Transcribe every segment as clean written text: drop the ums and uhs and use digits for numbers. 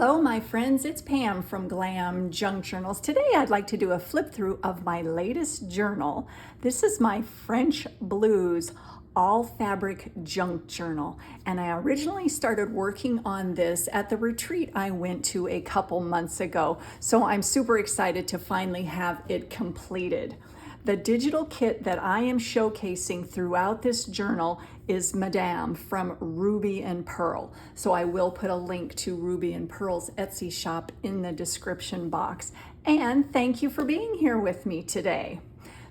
Hello my friends, it's Pam from Glam Junk Journals. Today I'd like to do a flip through of my latest journal. This is my French Blues all fabric junk journal, and I originally started working on this at the retreat I went to a couple months ago, so I'm super excited to finally have it completed. The digital kit that I am showcasing throughout this journal is Madame from Ruby and Pearl. So I will put a link to Ruby and Pearl's Etsy shop in the description box. And thank you for being here with me today.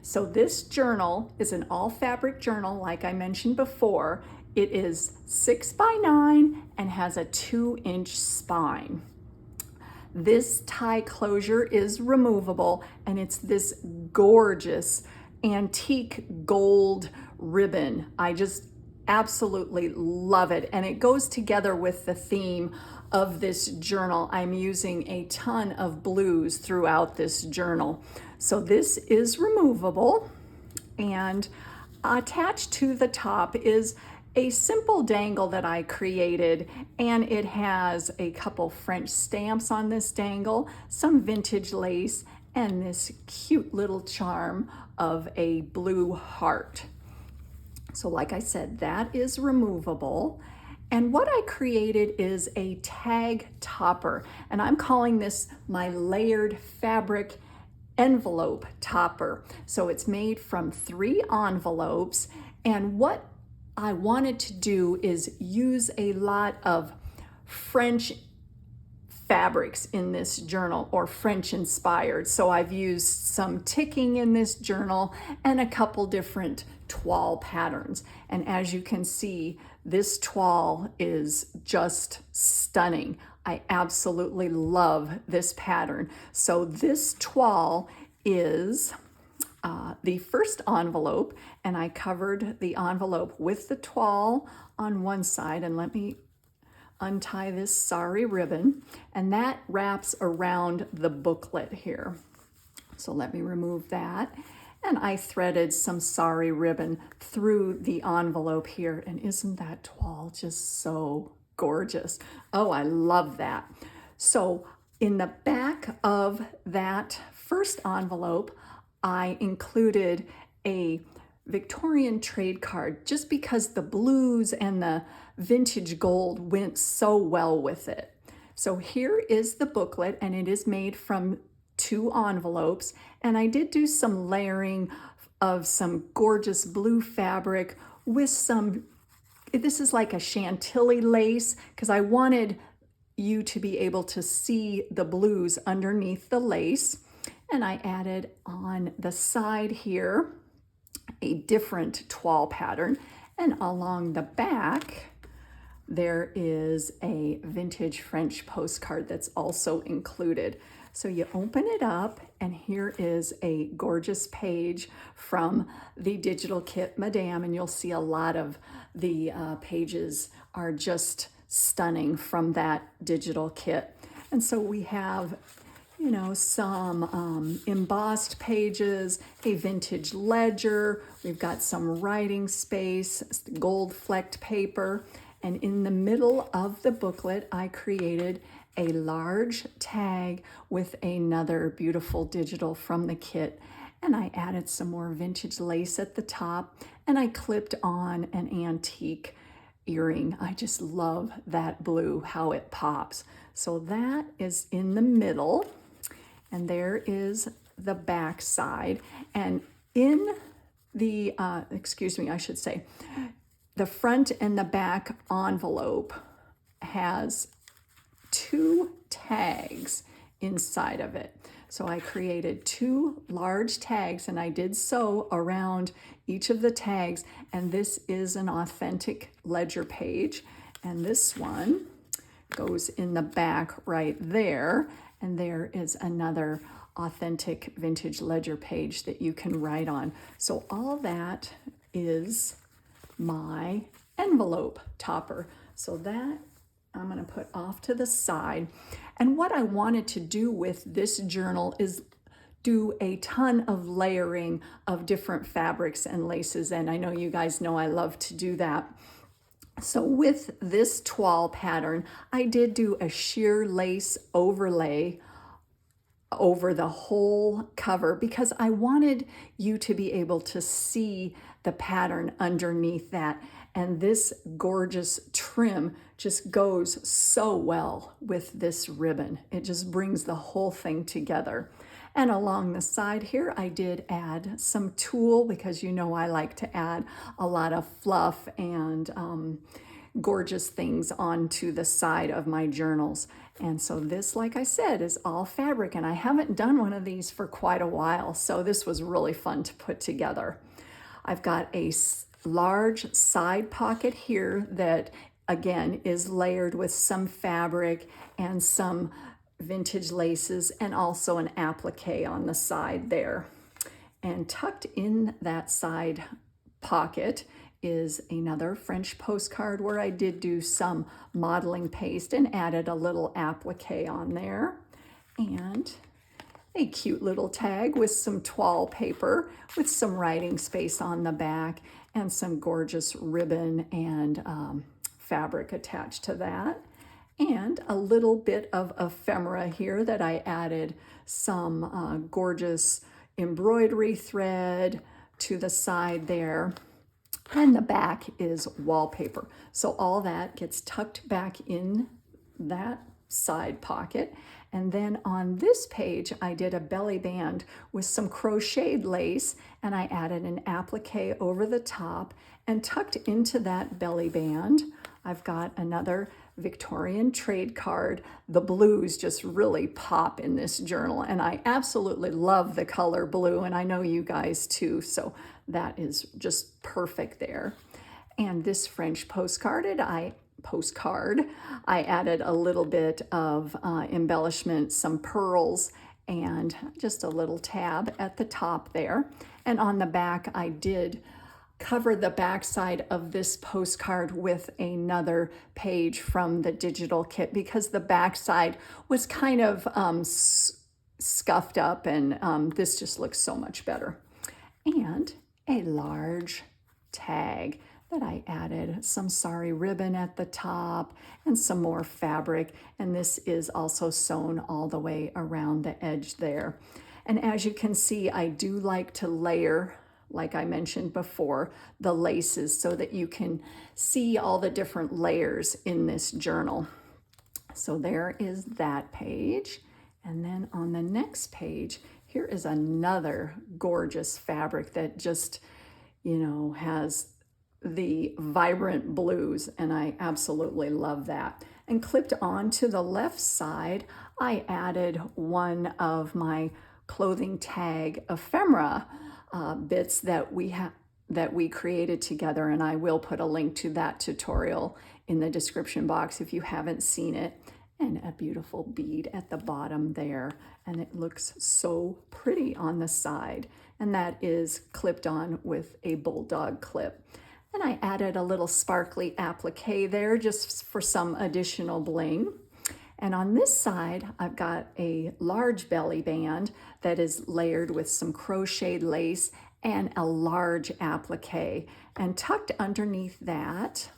So this journal is an all fabric journal, like I mentioned before. It is 6x9 and has a 2-inch spine. This tie closure is removable, and it's this gorgeous antique gold ribbon. I just absolutely love it, and it goes together with the theme of this journal. I'm using a ton of blues throughout this journal. So this is removable, and attached to the top is a simple dangle that I created, and it has a couple French stamps on this dangle, some vintage lace, and this cute little charm of a blue heart. So like I said, that is removable. And what I created is a tag topper, and I'm calling this my layered fabric envelope topper. So it's made from 3 envelopes, and what I wanted to do is use a lot of French fabrics in this journal, or French inspired. So I've used some ticking in this journal and a couple different toile patterns. And as you can see, this toile is just stunning. I absolutely love this pattern. So this toile is the first envelope, and I covered the envelope with the toile on one side, and let me untie this sari ribbon, and that wraps around the booklet here. So let me remove that, and I threaded some sari ribbon through the envelope here, and isn't that toile just so gorgeous? Oh, I love that. So in the back of that first envelope, I included a Victorian trade card just because the blues and the vintage gold went so well with it. So here is the booklet, and it is made from 2 envelopes, and I did do some layering of some gorgeous blue fabric with some, this is like a chantilly lace, because I wanted you to be able to see the blues underneath the lace. And I added on the side here a different toile pattern, and along the back there is a vintage French postcard that's also included. So you open it up, and here is a gorgeous page from the digital kit Madame, and you'll see a lot of the pages are just stunning from that digital kit. And so we have, you know, some embossed pages, a vintage ledger, we've got some writing space, gold flecked paper, and in the middle of the booklet, I created a large tag with another beautiful digital from the kit, and I added some more vintage lace at the top, and I clipped on an antique earring. I just love that blue, how it pops. So that is in the middle. And there is the back side. And in the, I should say, the front and the back envelope has 2 tags inside of it. So I created 2 large tags, and I did sew around each of the tags. And this is an authentic ledger page. And this one goes in the back right there. And there is another authentic vintage ledger page that you can write on. So all that is my envelope topper. So that I'm going to put off to the side. And what I wanted to do with this journal is do a ton of layering of different fabrics and laces. And I know you guys know I love to do that. So with this toile pattern, I did do a sheer lace overlay over the whole cover because I wanted you to be able to see the pattern underneath that. And this gorgeous trim just goes so well with this ribbon. It just brings the whole thing together. And along the side here, I did add some tulle because you know I like to add a lot of fluff and gorgeous things onto the side of my journals. And so this, like I said, is all fabric, and I haven't done one of these for quite a while, so this was really fun to put together. I've got a large side pocket here that, again, is layered with some fabric and some vintage laces and also an applique on the side there. And tucked in that side pocket is another French postcard where I did do some modeling paste and added a little applique on there. And a cute little tag with some toile paper with some writing space on the back and some gorgeous ribbon and fabric attached to that. And a little bit of ephemera here that I added some gorgeous embroidery thread to the side there. And the back is wallpaper. So all that gets tucked back in that side pocket. And then on this page, I did a belly band with some crocheted lace, and I added an applique over the top, and tucked into that belly band, I've got another Victorian trade card. The blues just really pop in this journal, and I absolutely love the color blue, and I know you guys too, so that is just perfect there. And this French postcard, I added a little bit of embellishment, some pearls, and just a little tab at the top there. And on the back, I did cover the back side of this postcard with another page from the digital kit because the back side was kind of scuffed up, and this just looks so much better. And a large tag that I added some sari ribbon at the top and some more fabric, and this is also sewn all the way around the edge there. And as you can see, I do like to layer, like I mentioned before, the laces so that you can see all the different layers in this journal. So there is that page. And then on the next page, here is another gorgeous fabric that just, has the vibrant blues, and I absolutely love that. And clipped onto the left side, I added one of my clothing tag ephemera bits that we created together, and I will put a link to that tutorial in the description box if you haven't seen it. And a beautiful bead at the bottom there, and it looks so pretty on the side, and that is clipped on with a bulldog clip. And I added a little sparkly applique there just for some additional bling. And on this side, I've got a large belly band that is layered with some crocheted lace and a large applique. And tucked underneath that,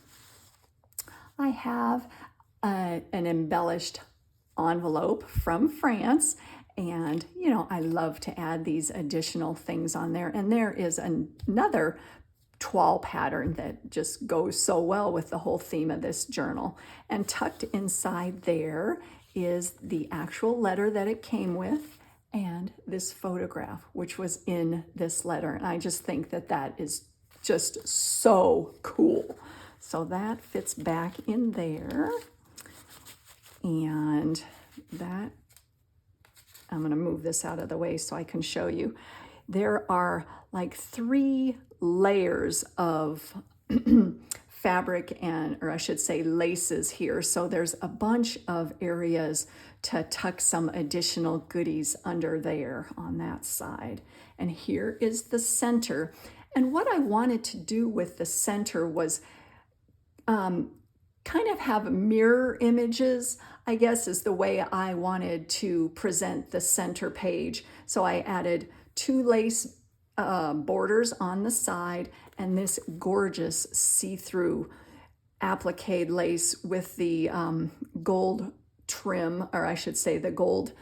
I have an embellished envelope from France. And, I love to add these additional things on there. And there is another toile pattern that just goes so well with the whole theme of this journal. And tucked inside there is the actual letter that it came with and this photograph, which was in this letter. And I just think that that is just so cool. So that fits back in there. And that, I'm going to move this out of the way so I can show you. There are like 3 layers of fabric or I should say laces here. So there's a bunch of areas to tuck some additional goodies under there on that side. And here is the center. And what I wanted to do with the center was kind of have mirror images, I guess is the way I wanted to present the center page. So I added 2 lace borders on the side and this gorgeous see-through appliqué lace with the gold trim, or I should say the gold,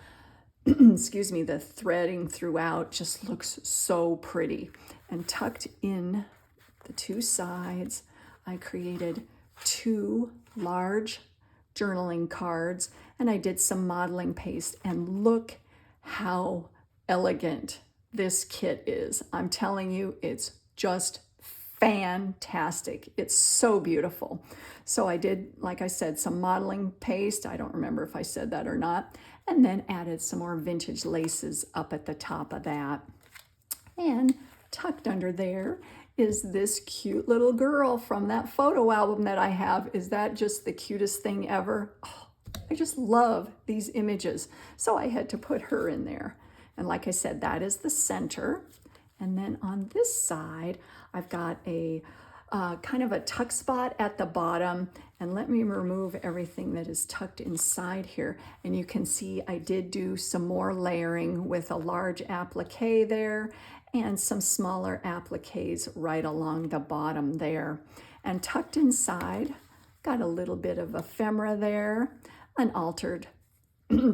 excuse me, the threading throughout just looks so pretty. And tucked in the two sides, I created 2 large journaling cards, and I did some modeling paste, and look how elegant this kit is. I'm telling you, it's just fantastic. It's so beautiful. So I did, like I said, some modeling paste. I don't remember if I said that or not. And then added some more vintage laces up at the top of that. And tucked under there is this cute little girl from that photo album that I have. Is that just the cutest thing ever? Oh, I just love these images. So I had to put her in there. And like I said, that is the center. And then on this side, I've got a kind of a tuck spot at the bottom. And let me remove everything that is tucked inside here. And you can see I did do some more layering with a large applique there and some smaller appliques right along the bottom there. And tucked inside, got a little bit of ephemera there, an altered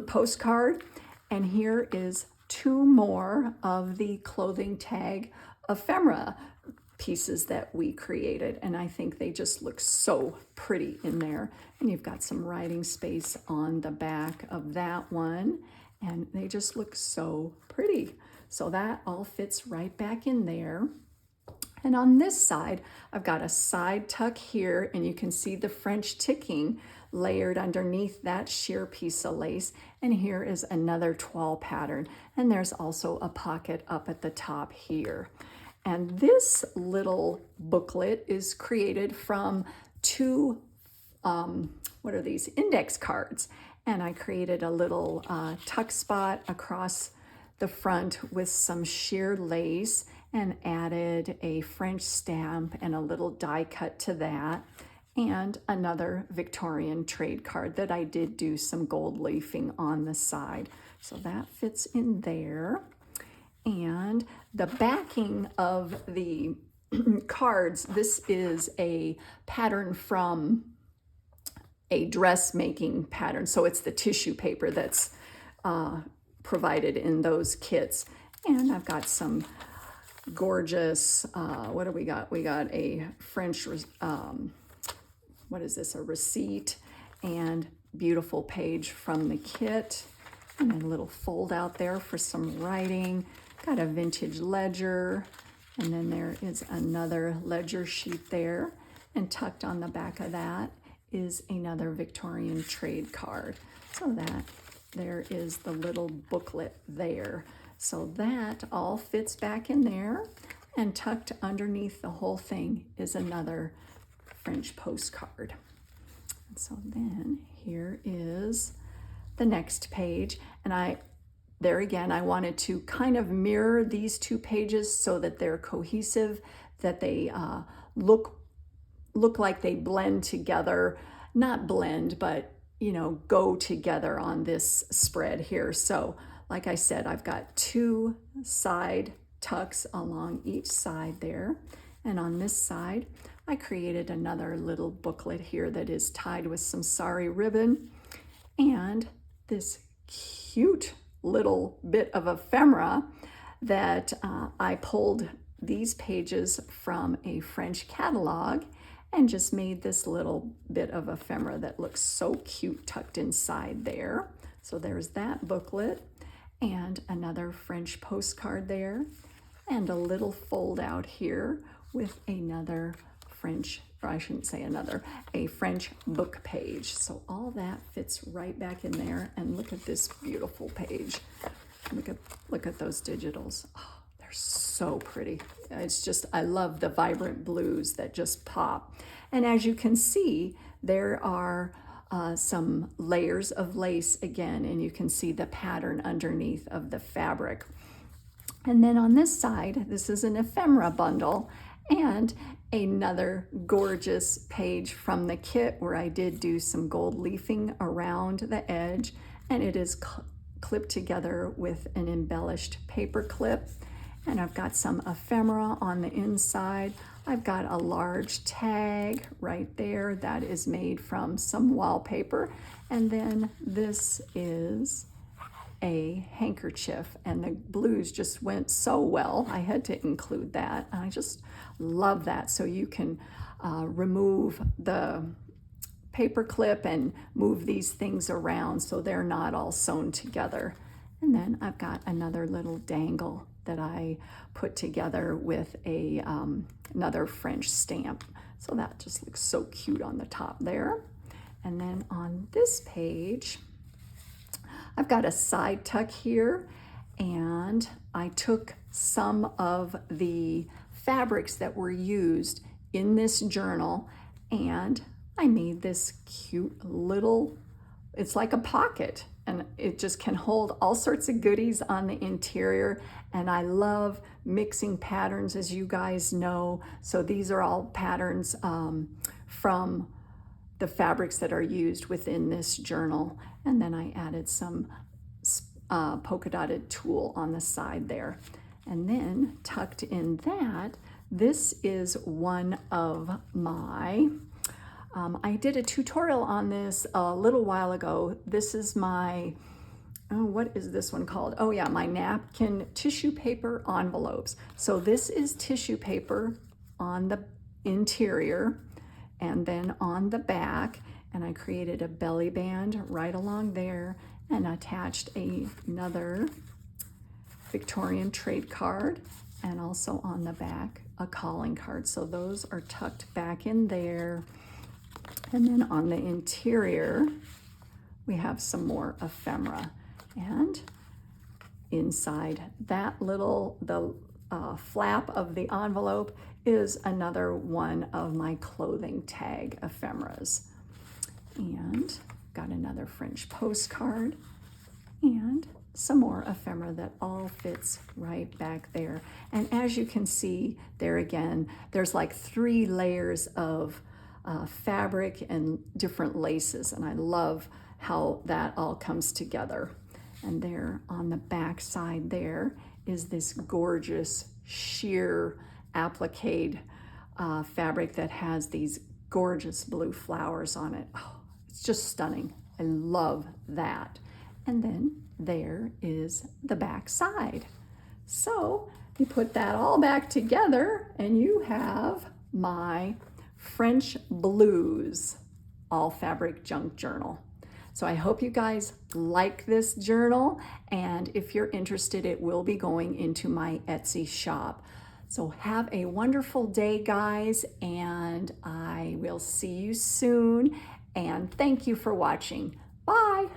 postcard, and here is 2 more of the clothing tag ephemera pieces that we created, and I think they just look so pretty in there. And you've got some writing space on the back of that one, and they just look so pretty. So that all fits right back in there. And on this side, I've got a side tuck here, and you can see the French ticking layered underneath that sheer piece of lace. And here is another toile pattern, and there's also a pocket up at the top here. And this little booklet is created from 2, what are these, index cards. And I created a little tuck spot across the front with some sheer lace and added a French stamp and a little die cut to that, and another Victorian trade card that I did do some gold leafing on the side. So that fits in there. And the backing of the cards, this is a pattern from a dressmaking pattern. So it's the tissue paper that's provided in those kits. And I've got some gorgeous, what do we got? We got a French, what is this, a receipt, and beautiful page from the kit. And then a little fold out there for some writing. Got a vintage ledger, and then there is another ledger sheet there, and tucked on the back of that is another Victorian trade card. So that there is the little booklet there. So that all fits back in there, and tucked underneath the whole thing is another French postcard. And so then here is the next page, and there again, I wanted to kind of mirror these 2 pages so that they're cohesive, that they look like they blend together, not blend, but go together on this spread here. So like I said, I've got 2 side tucks along each side there. And on this side, I created another little booklet here that is tied with some sari ribbon, and this cute little bit of ephemera that I pulled these pages from a French catalog and just made this little bit of ephemera that looks so cute tucked inside there. So there's that booklet, and another French postcard there, and a little fold out here with another French, or I shouldn't say another, a French book page. So all that fits right back in there. And look at this beautiful page. Look at those digitals. Oh, they're so pretty. It's just, I love the vibrant blues that just pop. And as you can see, there are some layers of lace again, and you can see the pattern underneath of the fabric. And then on this side, this is an ephemera bundle, and another gorgeous page from the kit where I did do some gold leafing around the edge, and it is clipped together with an embellished paper clip. And I've got some ephemera on the inside. I've got a large tag right there that is made from some wallpaper. And then this is a handkerchief, and the blues just went so well. I had to include that. I just love that. So you can remove the paper clip and move these things around so they're not all sewn together. And then I've got another little dangle that I put together with a another French stamp. So that just looks so cute on the top there. And then on this page, I've got a side tuck here, and I took some of the fabrics that were used in this journal, and I made this cute little, it's like a pocket, and it just can hold all sorts of goodies on the interior. And I love mixing patterns, as you guys know. So these are all patterns from the fabrics that are used within this journal. And then I added some polka dotted tulle on the side there. And then tucked in that, this is one of my, I did a tutorial on this a little while ago. This is my, oh, what is this one called? Oh yeah, my napkin tissue paper envelopes. So this is tissue paper on the interior and then on the back, and I created a belly band right along there and attached another Victorian trade card, and also on the back a calling card. So those are tucked back in there. And then on the interior we have some more ephemera, and inside that little, the flap of the envelope is another one of my clothing tag ephemeras. And got another French postcard and some more ephemera that all fits right back there. And as you can see there again, there's like 3 layers of fabric and different laces, and I love how that all comes together. And there on the back side there is this gorgeous sheer appliqué fabric that has these gorgeous blue flowers on it. Oh, it's just stunning. I love that. And then there is the back side. So you put that all back together and you have my French Blues all fabric junk journal. So I hope you guys like this journal, and if you're interested, it will be going into my Etsy shop. So have a wonderful day, guys, and I will see you soon, and thank you for watching. Bye.